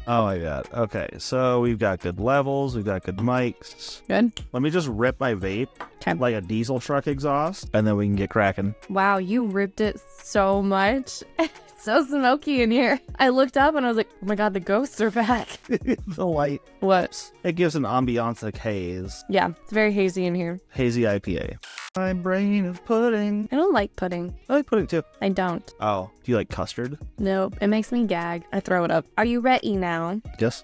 Oh my god. Okay, so we've got good levels, we've got good mics. Good. Let me just rip my vape like a diesel truck exhaust, and then we can get cracking. Wow, you ripped it so much. It's so smoky in here. I looked up and I was like, oh my god, the ghosts are back. The light. What? It gives an ambiance like haze. Yeah, it's very hazy in here. Hazy IPA. My brain is pudding. I don't like pudding. I like pudding too. I don't. Oh, do you like custard? Nope, it makes me gag. I throw it up. Are you ready now? Yes.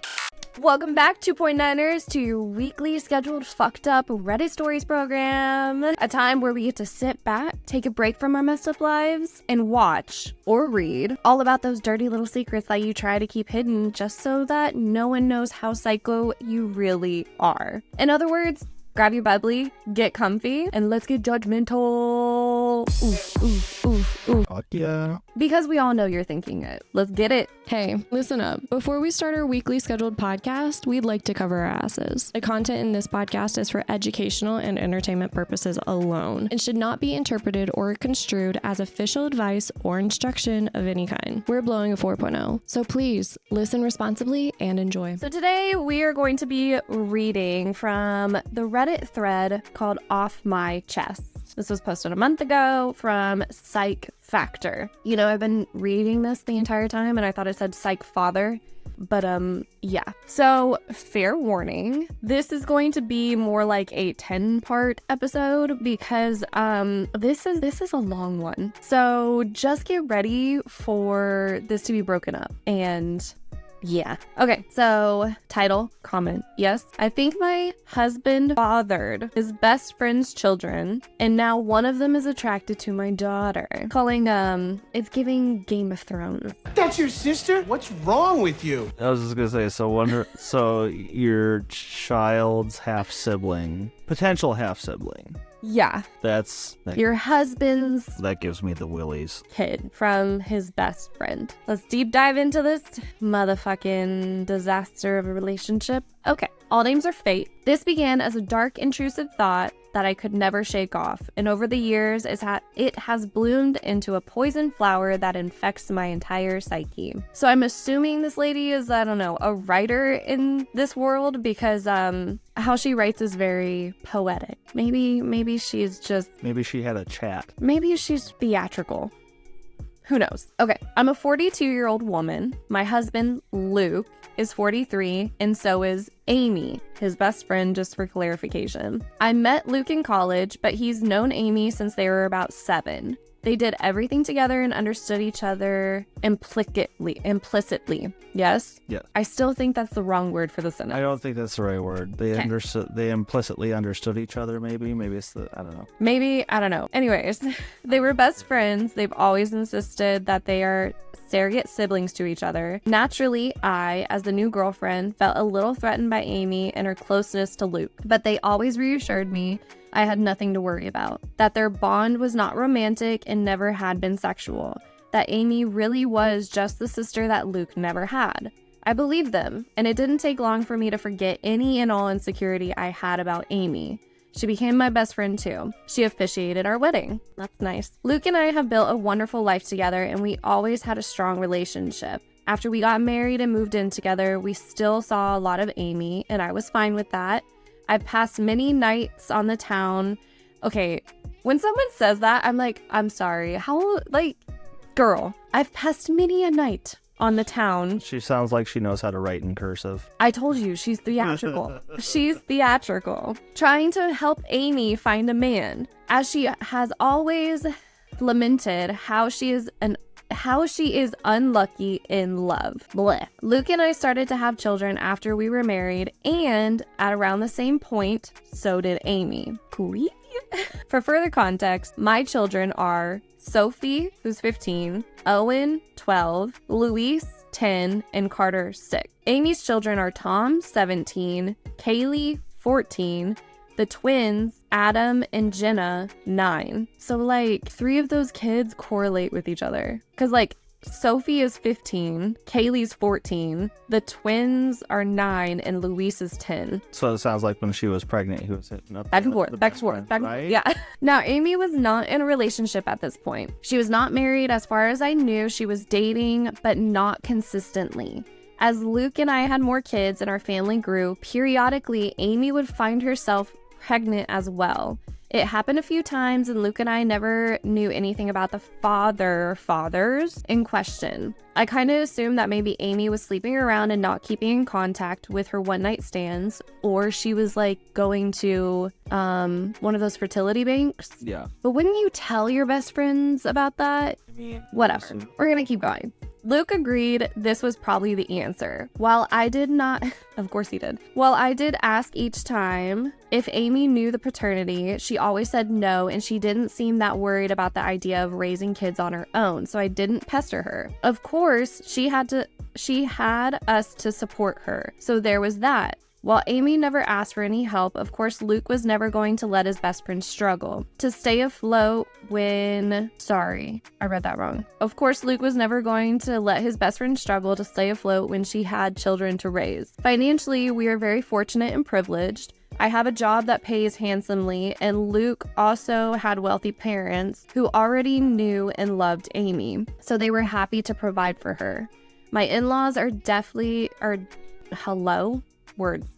Welcome back, 2.9ers, to your weekly scheduled fucked up Reddit stories program. A time where we get to sit back, take a break from our messed up lives, and watch or read all about those dirty little secrets that you try to keep hidden just so that no one knows how psycho you really are. In other words, grab your bubbly, get comfy, and let's get judgmental. Oof, oof, oof, oof. Fuck yeah. Because we all know you're thinking it. Let's get it. Hey, listen up. Before we start our weekly scheduled podcast, we'd like to cover our asses. The content in this podcast is for educational and entertainment purposes alone and should not be interpreted or construed as official advice or instruction of any kind. We're blowing a 4.0, so please listen responsibly and enjoy. So today we are going to be reading from the Reddit thread called Off My Chest. This was posted a month ago from Psych Factor. You know, I've been reading this the entire time and I thought it said Psych Father, but yeah. So fair warning, this is going to be more like a 10-part episode because this is a long one. So just get ready for this to be broken up and yeah. Okay, so title, comment. Yes, I think my husband fathered his best friend's children, and now one of them is attracted to my daughter. Calling, it's giving Game of Thrones. That's your sister? What's wrong with you? I was just gonna say, so your child's half-sibling, potential half-sibling. Yeah. Your husband's That gives me the willies. kid from his best friend. Let's deep dive into this motherfucking disaster of a relationship. Okay, all names are fate. This began as a dark, intrusive thought that I could never shake off, and over the years it has bloomed into a poison flower that infects my entire psyche. So I'm assuming this lady is, I don't know, a writer in this world because how she writes is very poetic. Maybe she's just... Maybe she had a chat. Maybe she's theatrical. Who knows? Okay, I'm a 42-year-old woman. My husband, Luke, is 43, and so is Amy, his best friend, just for clarification. I met Luke in college, but he's known Amy since they were about 7. They did everything together and understood each other implicitly. Yes? Yes. I still think that's the wrong word for the sentence. I don't think that's the right word. They They implicitly understood each other, maybe. Maybe it's I don't know. Maybe, I don't know. Anyways, they were best friends. They've always insisted that they are surrogate siblings to each other. Naturally, I, as the new girlfriend, felt a little threatened by Amy and her closeness to Luke, but they always reassured me I had nothing to worry about, that their bond was not romantic and never had been sexual, that Amy really was just the sister that Luke never had. I believed them, and it didn't take long for me to forget any and all insecurity I had about Amy. She became my best friend too. She officiated our wedding. That's nice. Luke and I have built a wonderful life together, and we always had a strong relationship. After we got married and moved in together, we still saw a lot of Amy, and I was fine with that. I've passed many nights on the town. Okay, when someone says that, I'm like, I'm sorry. How, girl, I've passed many a night on the town. She sounds like she knows how to write in cursive. I told you, she's theatrical. She's theatrical. Trying to help Amy find a man, as she has always lamented how she is unlucky in love. Blech. Luke and I started to have children after we were married, and at around the same point, so did Amy. Cool. For further context, my children are Sophie, who's 15, Owen, 12, Luis, 10, and Carter, 6. Amy's children are Tom, 17, Kaylee, 14, the twins, Adam and Jenna, 9. So 3 of those kids correlate with each other. Because Sophie is 15, Kaylee's 14, the twins are 9, and Luis is 10. So it sounds like when she was pregnant, he was hitting up Back and forth. right? Yeah. Now, Amy was not in a relationship at this point. She was not married. As far as I knew, she was dating, but not consistently. As Luke and I had more kids and our family grew, periodically Amy would find herself pregnant as well. It happened a few times, and Luke and I never knew anything about the fathers in question. I kind of assumed that maybe Amy was sleeping around and not keeping in contact with her one-night stands, or she was like going to one of those fertility banks. Yeah. But wouldn't you tell your best friends about that? I mean, Whatever. We're gonna keep going. Luke agreed this was probably the answer. While I did not, of course he did. While I did ask each time if Amy knew the paternity, she always said no, and she didn't seem that worried about the idea of raising kids on her own, so I didn't pester her. Of course, she had us to support her, so there was that. While Amy never asked for any help, of course, Luke was never going to let his best friend struggle. To stay afloat when... Sorry, I read that wrong. Of course, Luke was never going to let his best friend struggle to stay afloat when she had children to raise. Financially, we are very fortunate and privileged. I have a job that pays handsomely, and Luke also had wealthy parents who already knew and loved Amy, so they were happy to provide for her. My in-laws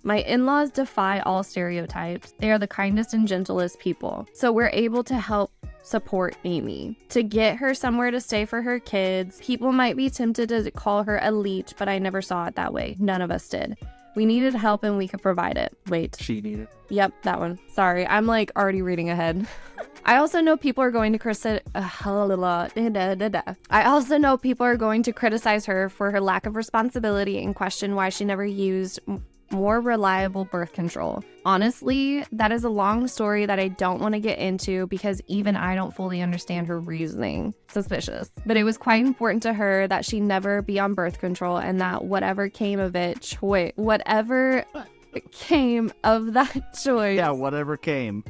My in-laws defy all stereotypes. They are the kindest and gentlest people. So we're able to help support Amy. To get her somewhere to stay for her kids, people might be tempted to call her a leech, but I never saw it that way. None of us did. We needed help and we could provide it. Wait. She needed. Yep, that one. Sorry, I'm like already reading ahead. I also know people are going to criticize her for her lack of responsibility and question why she never used more reliable birth control. Honestly, that is a long story that I don't want to get into because even I don't fully understand her reasoning. Suspicious. But it was quite important to her that she never be on birth control and that whatever came of that choice. Yeah, whatever came.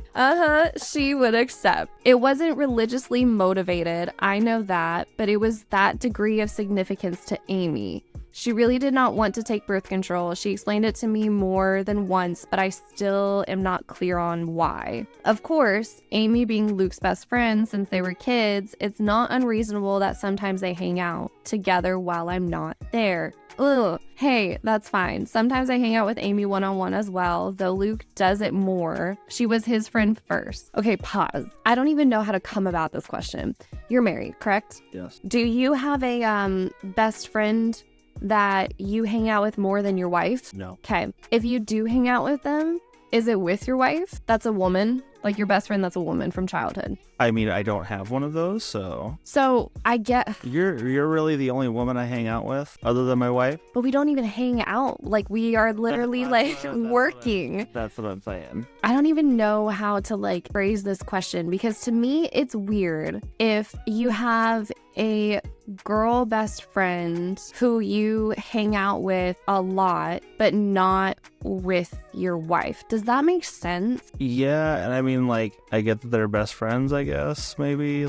She would accept. It wasn't religiously motivated, I know that, but it was that degree of significance to Amy. She really did not want to take birth control. She explained it to me more than once, but I still am not clear on why. Of course, Amy being Luke's best friend since they were kids, it's not unreasonable that sometimes they hang out together while I'm not there. Ugh. Hey, that's fine. Sometimes I hang out with Amy one-on-one as well, though Luke does it more. She was his friend first. Okay, pause. I don't even know how to come about this question. You're married, correct? Yes. Do you have a best friend that you hang out with more than your wife? No. Okay. If you do hang out with them, is it with your wife? That's a woman? Like your best friend that's a woman from childhood? I mean, I don't have one of those, so... So, I get... You're really the only woman I hang out with, other than my wife? But we don't even hang out. Like, we are literally, working. That's what I'm saying. I don't even know how to, phrase this question, because to me, it's weird if you have a girl best friend who you hang out with a lot, but not with your wife. Does that make sense? Yeah, and I mean, I get that they're best friends, I guess, maybe.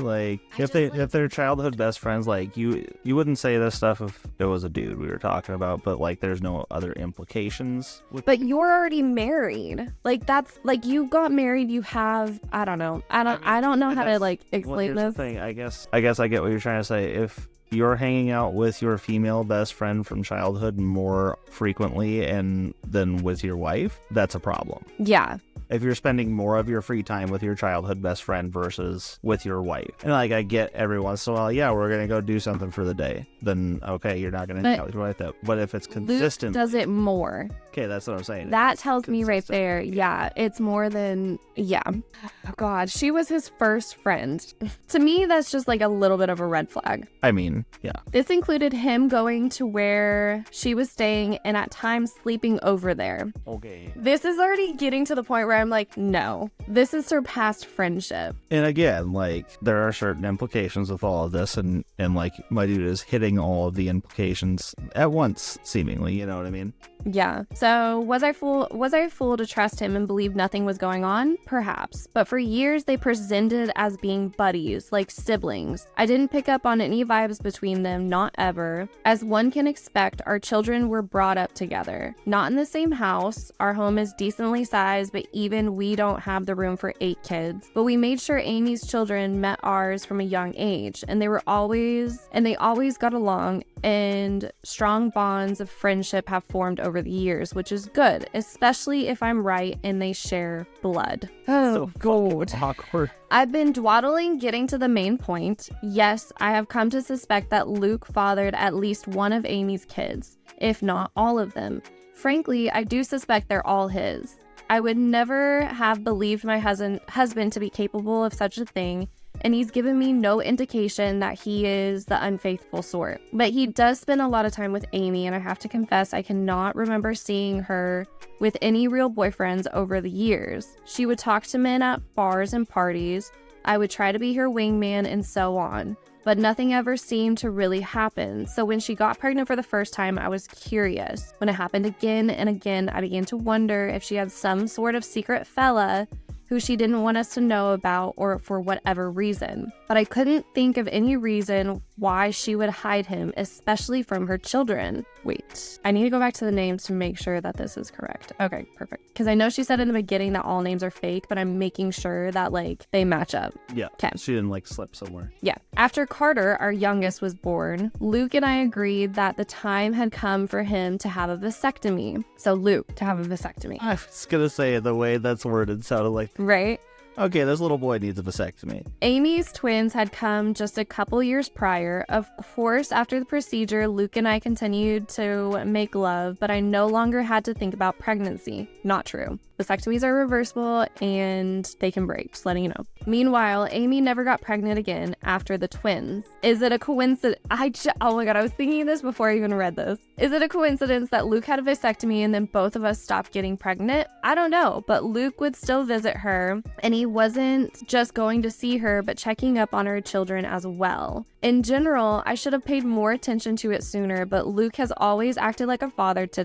If they're childhood best friends, you wouldn't say this stuff if it was a dude we were talking about, but, there's no other implications. But you're already married. You got married, you have, I don't know. I don't know how to, explain this. The thing. I guess I get what you're trying to say. If you're hanging out with your female best friend from childhood more frequently than with your wife, that's a problem. Yeah. If you're spending more of your free time with your childhood best friend versus with your wife. And I get every once in a while, yeah, we're going to go do something for the day. Then, okay, you're not going to hang out with your wife. But if it's consistent. Luke does it more. Okay, that's what I'm saying. That tells me right there, yeah, it's more than, yeah. Oh, God, she was his first friend. To me, that's just a little bit of a red flag. I mean, yeah. This included him going to where she was staying and at times sleeping over there. Okay. This is already getting to the point where I'm like, no, this is surpassed friendship. And again, there are certain implications with all of this, and my dude is hitting all of the implications at once, seemingly, you know what I mean? Yeah. So was I fool to trust him and believe nothing was going on? Perhaps. But for years they presented as being buddies, like siblings. I didn't pick up on any vibes between them, not ever. As one can expect, our children were brought up together. Not in the same house. Our home is decently sized, but even we don't have the room for 8 kids. But we made sure Amy's children met ours from a young age, and they always got along and strong bonds of friendship have formed over the years, which is good, especially if I'm right and they share blood. Oh, God. Awkward. I've been dawdling getting to the main point. Yes, I have come to suspect that Luke fathered at least one of Amy's kids, if not all of them. Frankly, I do suspect they're all his. I would never have believed my husband to be capable of such a thing, and he's given me no indication that he is the unfaithful sort. But he does spend a lot of time with Amy, and I have to confess I cannot remember seeing her with any real boyfriends over the years. She would talk to men at bars and parties. I would try to be her wingman and so on. But nothing ever seemed to really happen. So when she got pregnant for the first time, I was curious. When it happened again and again, I began to wonder if she had some sort of secret fella who she didn't want us to know about or for whatever reason. But I couldn't think of any reason why she would hide him, especially from her children. Wait, I need to go back to the names to make sure that this is correct. Okay, perfect. Because I know she said in the beginning that all names are fake, but I'm making sure that like they match up. Yeah. Okay. She didn't like slip somewhere. Yeah. After Carter, our youngest, was born, Luke and I agreed that the time had come for him to have a vasectomy. So Luke to have a vasectomy. I was going to say the way that's worded sounded like, Right? okay, this little boy needs a vasectomy. Amy's twins had come just a couple years prior. Of course, after the procedure, Luke and I continued to make love, but I no longer had to think about pregnancy. Not true. Vasectomies are reversible and they can break, just letting you know. Meanwhile, Amy never got pregnant again after the twins. Is it a coincidence? Oh my God, I was thinking this before I even read this. Is it a coincidence that Luke had a vasectomy and then both of us stopped getting pregnant? I don't know, but Luke would still visit her, and he wasn't just going to see her, but checking up on her children as well. In general, I should have paid more attention to it sooner, but Luke has always acted like a father to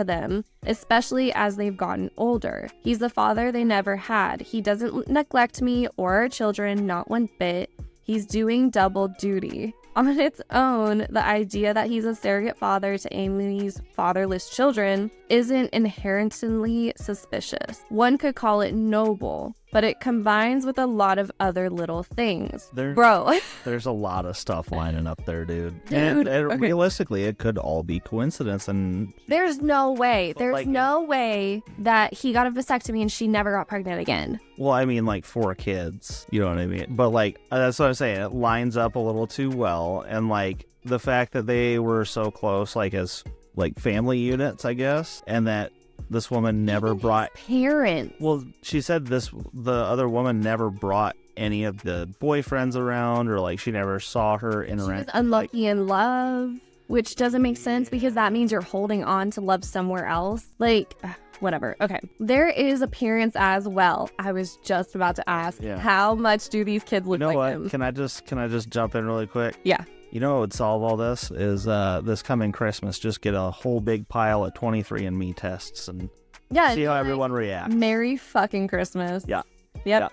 them, especially as they've gotten older. He's the father they never had. He doesn't neglect me or our children, not one bit. He's doing double duty. On its own, the idea that he's a surrogate father to Amy's fatherless children isn't inherently suspicious. One could call it noble, but it combines with a lot of other little things. Bro. There's a lot of stuff lining up there, dude. Dude, And okay. realistically, it could all be coincidence. And There's no way. But, There's like, no way that he got a vasectomy and she never got pregnant again. well, I mean, like 4 kids, you know what I mean? But like, that's what I'm saying. It lines up a little too well. And like the fact that they were so close, like as like family units, I guess, and that this woman never Even brought his parents. Well, she said the other woman never brought any of the boyfriends around, or like she never saw her She interact. was unlucky in love, which doesn't make sense because that means you're holding on to love somewhere else. Like, whatever. Okay. There is appearance as well. I was just about to ask, Yeah. how much do these kids look You know like what? him? Can I just jump in really quick? Yeah. You know what would solve all this is this coming Christmas, just get a whole big pile of 23andMe tests and Yeah. see how like, everyone reacts. Merry fucking Christmas. Yeah. Yep.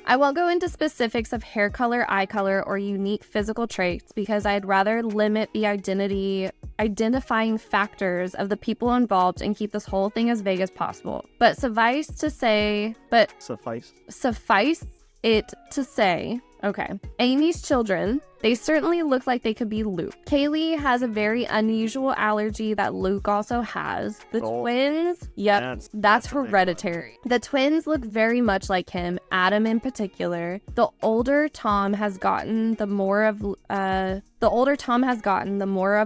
I won't go into specifics of hair color, eye color, or unique physical traits because I'd rather limit the identifying factors of the people involved and keep this whole thing as vague as possible. But suffice it to say, okay, Amy's children, they certainly look like they could be Luke. Kaylee has a very unusual allergy that Luke also has. The twins, yep, that's hereditary. The twins look very much like him, Adam in particular. The older Tom has gotten, the more of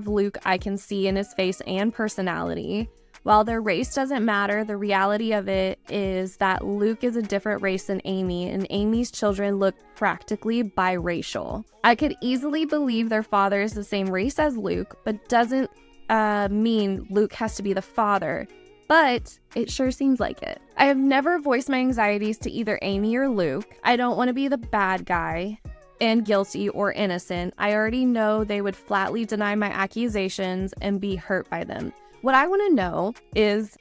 Luke I can see in his face and personality. While their race doesn't matter, the reality of it is that Luke is a different race than Amy, and Amy's children look practically biracial. I could easily believe their father is the same race as Luke, but doesn't mean Luke has to be the father. But it sure seems like it. I have never voiced my anxieties to either Amy or Luke. I don't want to be the bad guy and guilty or innocent. I already know they would flatly deny my accusations and be hurt by them. What I want to know is,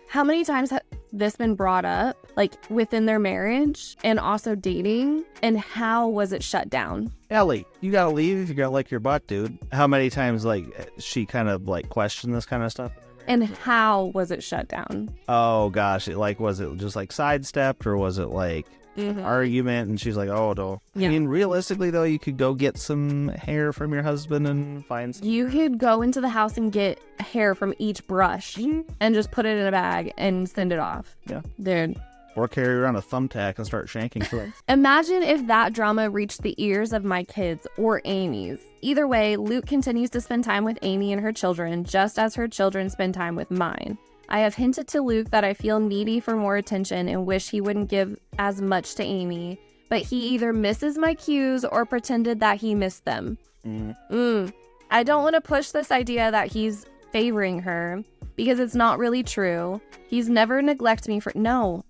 how many times has this been brought up, like within their marriage and also dating, and how was it shut down? Ellie, you gotta leave. You gotta lick your butt, dude. How many times like she kind of like questioned this kind of stuff? And how was it shut down? Oh gosh, was it just like sidestepped, or was it like argument, and she's like, oh, no. Yeah. I mean, realistically, though, you could go get some hair from your husband and find some. You could go into the house and get hair from each brush and just put it in a bag and send it off. Yeah. Dude. Or carry around a thumbtack and start shanking things. Imagine if that drama reached the ears of my kids or Amy's. Either way, Luke continues to spend time with Amy and her children, just as her children spend time with mine. I have hinted to Luke that I feel needy for more attention and wish he wouldn't give as much to Amy, but he either misses my cues or pretended that he missed them. I don't want to push this idea that he's favoring her, because it's not really true. He's never neglected me for... No,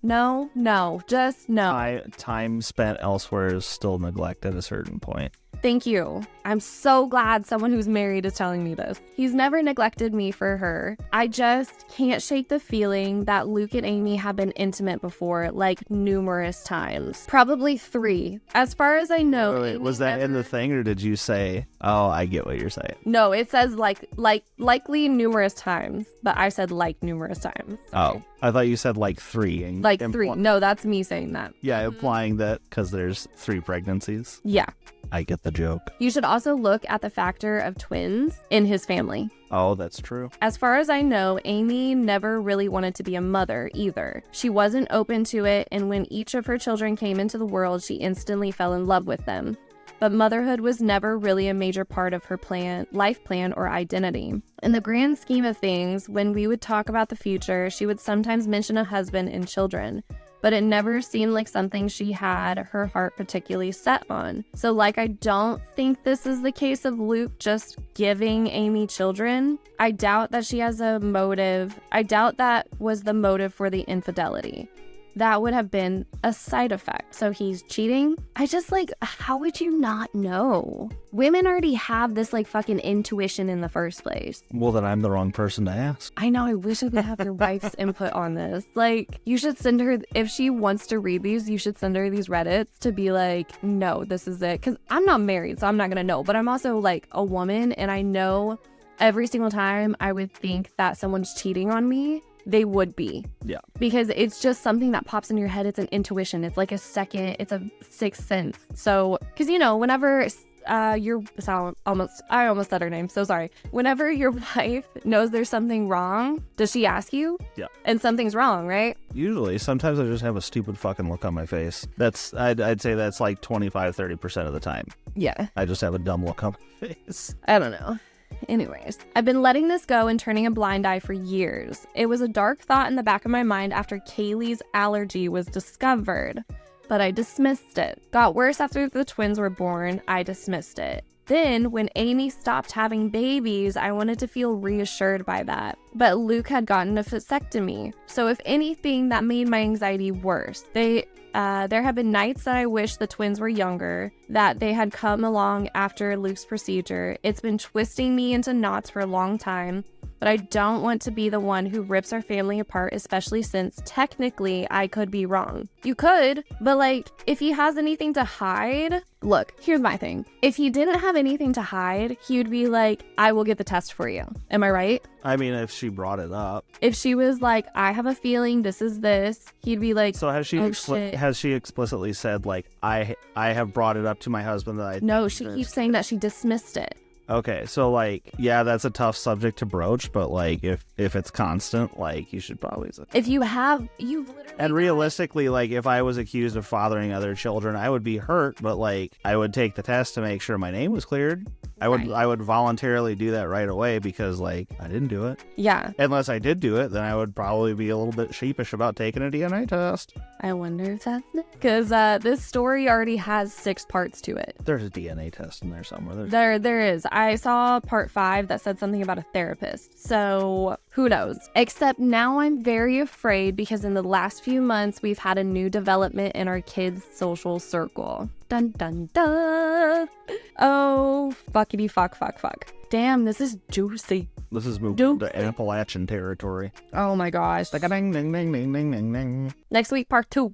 just no. Time spent elsewhere is still neglect at a certain point. Thank you. I'm so glad someone who's married is telling me this. He's never neglected me for her. I just can't shake the feeling that Luke and Amy have been intimate before, like numerous times. Probably 3. As far as I know... Wait, was that in the thing, or did you say, oh, I get what you're saying? No, it says likely numerous times, but I said like numerous times. Oh, I thought you said like 3. And Like 3. No, that's me saying that. Yeah, implying that because there's 3 pregnancies. Yeah. I get the joke. You should also look at the factor of twins in his family. Oh, that's true. As far as I know, Amy never really wanted to be a mother either. She wasn't open to it, and when each of her children came into the world, she instantly fell in love with them. But motherhood was never really a major part of her life plan or identity. In the grand scheme of things, when we would talk about the future, she would sometimes mention a husband and children, but it never seemed like something she had her heart particularly set on. So I don't think this is the case of Luke just giving Amy children. I doubt that she has a motive. I doubt that was the motive for the infidelity. That would have been a side effect. So he's cheating? How would you not know? Women already have this fucking intuition in the first place. Well, then I'm the wrong person to ask. I know, I wish I could have your wife's input on this. You should send her, if she wants to read these, you should send her these Reddits to be like, no, this is it. Because I'm not married, so I'm not going to know. But I'm also a woman, and I know every single time I would think that someone's cheating on me, they would be. Yeah. Because it's just something that pops in your head. It's an intuition. It's like it's a sixth sense. So, because whenever I almost said her name, so sorry. Whenever your wife knows there's something wrong, does she ask you? Yeah. And something's wrong, right? Usually. Sometimes I just have a stupid fucking look on my face. I'd say that's 25-30% of the time. Yeah. I just have a dumb look on my face. I don't know. Anyways, I've been letting this go and turning a blind eye for years. It was a dark thought in the back of my mind after Kaylee's allergy was discovered, but I dismissed it. Got worse after the twins were born. I dismissed it. Then, when Amy stopped having babies, I wanted to feel reassured by that. But Luke had gotten a vasectomy. So if anything, that made my anxiety worse. There have been nights that I wish the twins were younger, that they had come along after Luke's procedure. It's been twisting me into knots for a long time, but I don't want to be the one who rips our family apart, especially since technically I could be wrong. You could, but if he has anything to hide, look, here's my thing. If he didn't have anything to hide, he would be like, I will get the test for you. Am I right? I mean, if she brought it up. If she was like, I have a feeling this is this, he'd be like, so has she has she explicitly said I have brought it up to my husband that I... No, she keeps saying that she dismissed it. Okay, so yeah, that's a tough subject to broach, but if it's constant, you should probably say. If you've literally... And realistically, if I was accused of fathering other children, I would be hurt, but I would take the test to make sure my name was cleared. I would voluntarily do that right away because I didn't do it. Yeah. Unless I did do it, then I would probably be a little bit sheepish about taking a DNA test. I wonder if that's it. Because this story already has 6 parts to it. There's a DNA test in there somewhere. There is. I saw part 5 that said something about a therapist. So who knows? Except now I'm very afraid because in the last few months, we've had a new development in our kids' social circle. Dun dun dun. Oh, fuckity fuck. Damn, this is juicy. This is moving to Appalachian territory. Oh my gosh. Ding, ding, ding, ding, ding, ding. Next week, part 2.